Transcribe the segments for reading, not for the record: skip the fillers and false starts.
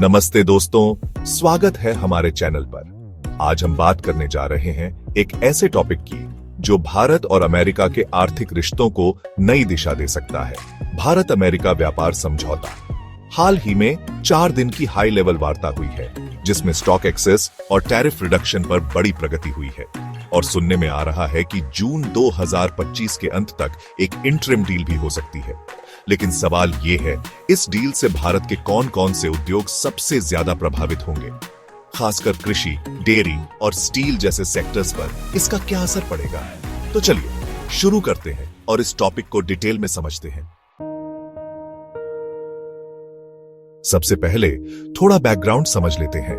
नमस्ते दोस्तों, स्वागत है हमारे चैनल पर। आज हम बात करने जा रहे हैं एक ऐसे टॉपिक की जो भारत और अमेरिका के आर्थिक रिश्तों को नई दिशा दे सकता है। भारत अमेरिका व्यापार समझौता। हाल ही में 4 दिन की हाई लेवल वार्ता हुई है, जिसमें स्टॉक एक्सेस और टैरिफ रिडक्शन पर बड़ी प्रगति हुई है और सुनने में आ रहा है कि जून 2025 के अंत तक एक इंटरिम डील भी हो सकती है। लेकिन सवाल ये है, इस डील से भारत के कौन-कौन से उद्योग सबसे ज्यादा प्रभावित होंगे? खासकर कृषि, डेयरी और स्टील जैसे सेक्टर्स पर इसका क्या असर पड़ेगा? तो चलिए शुरू करते हैं और इस टॉपिक को डिटेल में समझते हैं। सबसे पहले थोड़ा बैकग्राउंड समझ लेते हैं।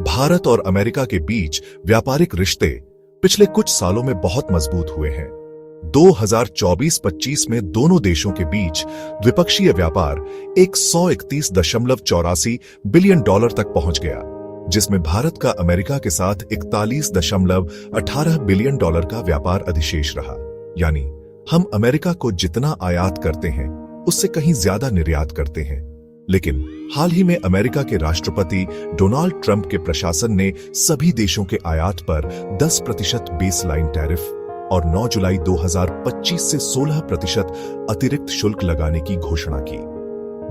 भारत और अमेरिका के बीच व्यापारिक रिश्ते पिछले कुछ सालों में बहुत मजबूत हुए हैं। 2024-25 में दोनों देशों के बीच द्विपक्षीय व्यापार 131.84 बिलियन डॉलर तक पहुंच गया, जिसमें भारत का अमेरिका के साथ 41.18 बिलियन डॉलर का व्यापार अधिशेष रहा। यानी हम अमेरिका को जितना आयात करते हैं उससे कहीं ज्यादा निर्यात करते हैं। लेकिन हाल ही में अमेरिका के राष्ट्रपति डोनाल्ड ट्रंप के प्रशासन ने सभी देशों के आयात पर 10% बेसलाइन टैरिफ और 9 जुलाई 2025 से 16% अतिरिक्त शुल्क लगाने की घोषणा की।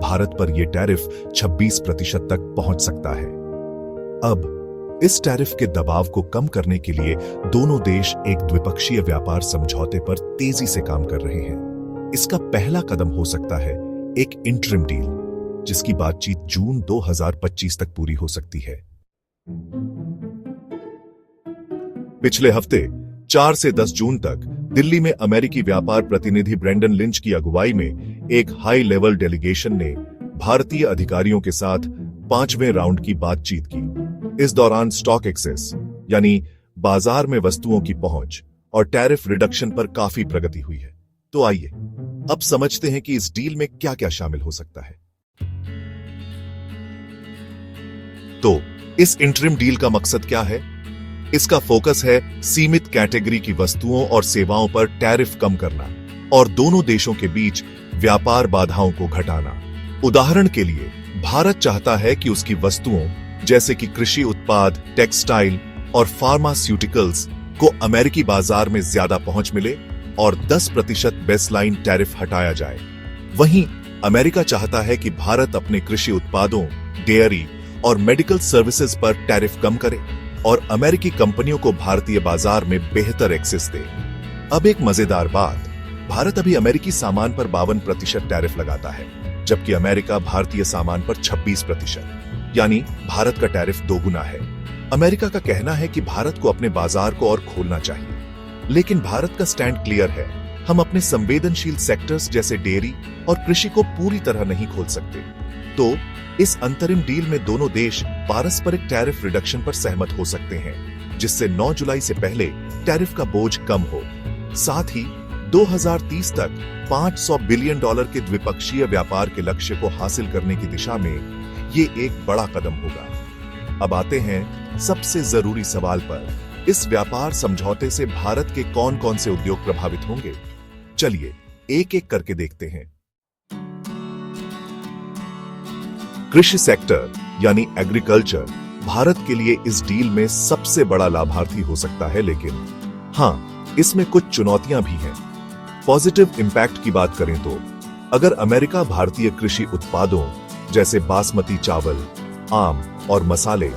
भारत पर यह टैरिफ 26% तक पहुंच सकता है। अब इस टैरिफ के दबाव को कम करने के लिए दोनों देश एक द्विपक्षीय व्यापार समझौते पर तेजी से काम कर रहे हैं। इसका पहला कदम हो सकता है एक इंटरिम डील, जिसकी बातचीत जून 2025 तक पूरी हो सकती है। पिछले हफ्ते 4 से 10 जून तक दिल्ली में अमेरिकी व्यापार प्रतिनिधि ब्रेंडन लिंच की अगुवाई में एक हाई लेवल डेलीगेशन ने भारतीय अधिकारियों के साथ 5वें राउंड की बातचीत की। इस दौरान स्टॉक एक्सेस यानी बाजार में वस्तुओं की पहुंच और टैरिफ रिडक्शन पर काफी प्रगति हुई है। तो आइए अब समझते हैं कि इस डील में क्या क्या शामिल हो सकता है। तो इस इंटरिम डील का मकसद क्या है? इसका फोकस है सीमित कैटेगरी की वस्तुओं और सेवाओं पर टैरिफ कम करना और दोनों देशों के बीच व्यापार बाधाओं को घटाना। उदाहरण के लिए, भारत चाहता है कि उसकी वस्तुओं जैसे कि कृषि उत्पाद, टेक्सटाइल और फार्मास्यूटिकल्स को अमेरिकी बाजार में ज्यादा पहुंच मिले और 10% बेसलाइन टैरिफ हटाया जाए। वहीं अमेरिका चाहता है कि भारत अपने कृषि उत्पादों, डेयरी और मेडिकल सर्विसेज पर टैरिफ कम करे और अमेरिकी कंपनियों को भारतीय बाजार में बेहतर एक्सेस दे। अब एक मजेदार बात, भारत अभी अमेरिकी सामान पर 52% टैरिफ लगाता है, जबकि अमेरिका भारतीय सामान पर 26%, यानी भारत का टैरिफ दोगुना है। अमेरिका का कहना है कि भारत को अपने बाजार को और खोलना चाहिए, लेकिन भारत का स्टैंड क्लियर है, हम अपने संवेदनशील सेक्टर्स जैसे डेयरी और कृषि को पूरी तरह नहीं खोल सकते। तो इस अंतरिम डील में दोनों देश पारस्परिक टैरिफ रिडक्शन पर सहमत हो सकते हैं, जिससे 9 जुलाई से पहले टैरिफ का बोझ कम हो। साथ ही 2030 तक 500 बिलियन डॉलर के द्विपक्षीय व्यापार के लक्ष्य को हासिल करने की दिशा में ये एक बड़ा कदम होगा। अब आते हैं सबसे जरूरी सवाल पर, इस व्यापार समझौते से भारत के कौन-कौन से उद्योग प्रभावित होंगे? चलिए एक-एक करके देखते हैं। कृषि सेक्टर यानी एग्रीकल्चर भारत के लिए इस डील में सबसे बड़ा लाभार्थी हो सकता है, लेकिन हां, इसमें कुछ चुनौतियां भी हैं। पॉजिटिव इंपैक्ट की बात करें तो अगर अमेरिका भारतीय कृषि उत्पादों जैसे बासमती चावल, आम और मसाले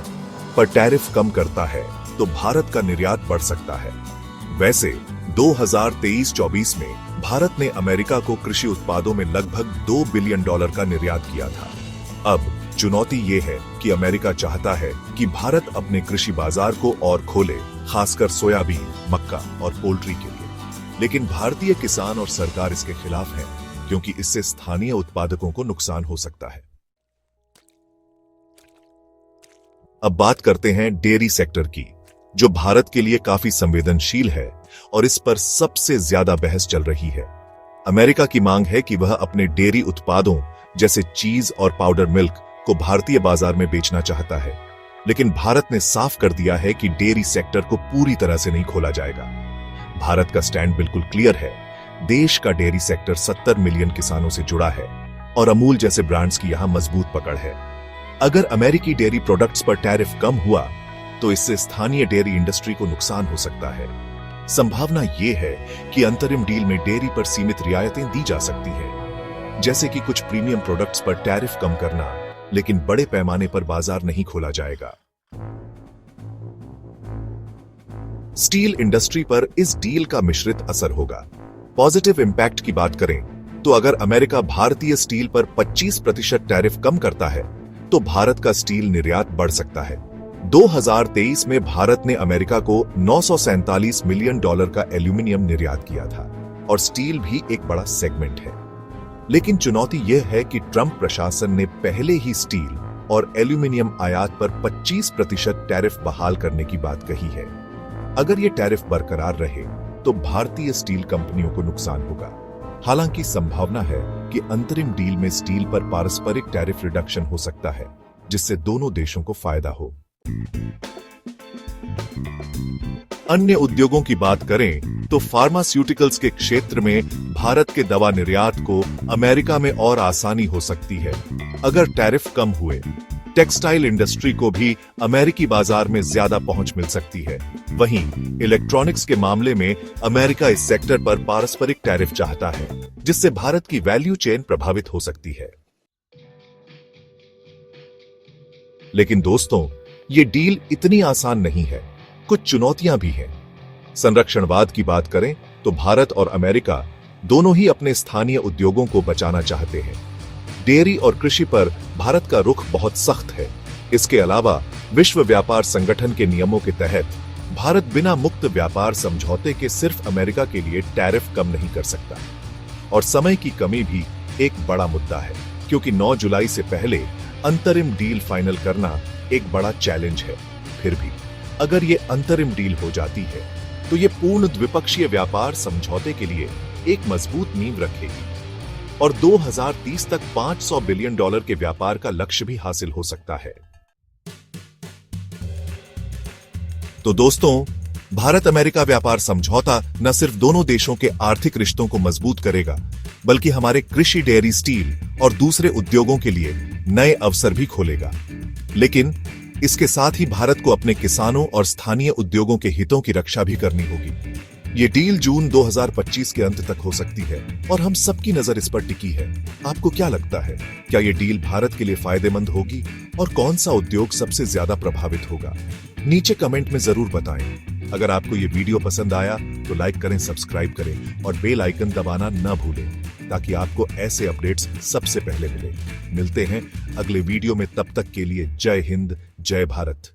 पर टैरिफ कम करता है तो भारत का निर्यात बढ़ सकता है। वैसे 2023-24 में भारत ने अमेरिका को कृषि उत्पादों में लगभग 2 बिलियन डॉलर का निर्यात किया था। अब चुनौती ये है कि अमेरिका चाहता है कि भारत अपने कृषि बाजार को और खोले, खासकर सोयाबीन, मक्का और पोल्ट्री के लिए। लेकिन भारतीय किसान और सरकार इसके खिलाफ है, क्योंकि इससे स्थानीय उत्पादकों को नुकसान हो सकता है। अब बात करते हैं डेयरी सेक्टर की, जो भारत के लिए काफी संवेदनशील है और इस पर सबसे ज्यादा बहस चल रही है। अमेरिका की मांग है कि वह अपने डेयरी उत्पादों जैसे चीज और पाउडर मिल्क को भारतीय बाजार में बेचना चाहता है, लेकिन भारत ने साफ कर दिया है कि डेयरी सेक्टर को पूरी तरह से नहीं खोला जाएगा। भारत का स्टैंड बिल्कुल क्लियर है, देश का डेयरी सेक्टर 70 मिलियन किसानों से जुड़ा है और अमूल जैसे ब्रांड्स की यहां मजबूत पकड़ है। अगर अमेरिकी डेयरी प्रोडक्ट्स पर टैरिफ कम हुआ तो इससे स्थानीय डेयरी इंडस्ट्री को नुकसान हो सकता है। संभावना यह है कि अंतरिम डील में डेयरी पर सीमित रियायतें दी जा सकती हैं, जैसे कि कुछ प्रीमियम प्रोडक्ट्स पर टैरिफ कम करना, लेकिन बड़े पैमाने पर बाजार नहीं खोला जाएगा। स्टील इंडस्ट्री पर इस डील का मिश्रित असर होगा। पॉजिटिव इंपैक्ट की बात करें तो अगर अमेरिका भारतीय स्टील पर 25% टैरिफ कम करता है तो भारत का स्टील निर्यात बढ़ सकता है। 2023 में भारत ने अमेरिका को $947 मिलियन का एल्यूमिनियम निर्यात किया था और स्टील भी एक बड़ा सेगमेंट है। लेकिन चुनौती यह है कि ट्रंप प्रशासन ने पहले ही स्टील और एल्यूमिनियम आयात पर 25% टैरिफ बहाल करने की बात कही है। अगर ये टैरिफ बरकरार रहे तो भारतीय स्टील कंपनियों को नुकसान होगा। हालांकि संभावना है कि अंतरिम डील में स्टील पर पारस्परिक टैरिफ रिडक्शन हो सकता है, जिससे दोनों देशों को फायदा हो। अन्य उद्योगों की बात करें तो फार्मास्यूटिकल्स के क्षेत्र में भारत के दवा निर्यात को अमेरिका में और आसानी हो सकती है अगर टैरिफ कम हुए। टेक्सटाइल इंडस्ट्री को भी अमेरिकी बाजार में ज्यादा पहुंच मिल सकती है। वहीं इलेक्ट्रॉनिक्स के मामले में अमेरिका इस सेक्टर पर पारस्परिक टैरिफ चाहता है, जिससे भारत की वैल्यू चेन प्रभावित हो सकती है। लेकिन दोस्तों, ये डील इतनी आसान नहीं है, कुछ चुनौतियां भी हैं। संरक्षणवाद की बात करें तो भारत और अमेरिका दोनों ही अपने स्थानीय उद्योगों को बचाना चाहते हैं। डेयरी और कृषि पर भारत का रुख बहुत सख्त है। इसके अलावा विश्व व्यापार संगठन के नियमों के तहत भारत बिना मुक्त व्यापार समझौते के सिर्फ अमेरिका के लिए टैरिफ कम नहीं कर सकता। और समय की कमी भी एक बड़ा मुद्दा है, क्योंकि 9 जुलाई से पहले अंतरिम डील फाइनल करना एक बड़ा चैलेंज है। फिर भी अगर ये अंतरिम डील हो जाती है तो ये पूर्ण द्विपक्षीय व्यापार समझौते के लिए एक मजबूत नींव रखेगी और 2030 तक $500 बिलियन के व्यापार का लक्ष्य भी हासिल हो सकता है। तो दोस्तों, भारत अमेरिका व्यापार समझौता न सिर्फ दोनों देशों के आर्थिक रिश्तों को मजबूत करेगा, बल्कि हमारे कृषि, डेयरी, स्टील और दूसरे उद्योगों के लिए नए अवसर भी खोलेगा। लेकिन इसके साथ ही भारत को अपने किसानों और स्थानीय उद्योगों के हितों की रक्षा भी करनी होगी। ये डील जून 2025 के अंत तक हो सकती है और हम सबकी नजर इस पर टिकी है। आपको क्या लगता है, क्या ये डील भारत के लिए फायदेमंद होगी और कौन सा उद्योग सबसे ज्यादा प्रभावित होगा? नीचे कमेंट में जरूर बताएं। अगर आपको ये वीडियो पसंद आया तो लाइक करें, सब्सक्राइब करें और बेल आइकन दबाना न भूलें, ताकि आपको ऐसे अपडेट्स सबसे पहले मिले। मिलते हैं अगले वीडियो में, तब तक के लिए जय हिंद, जय भारत।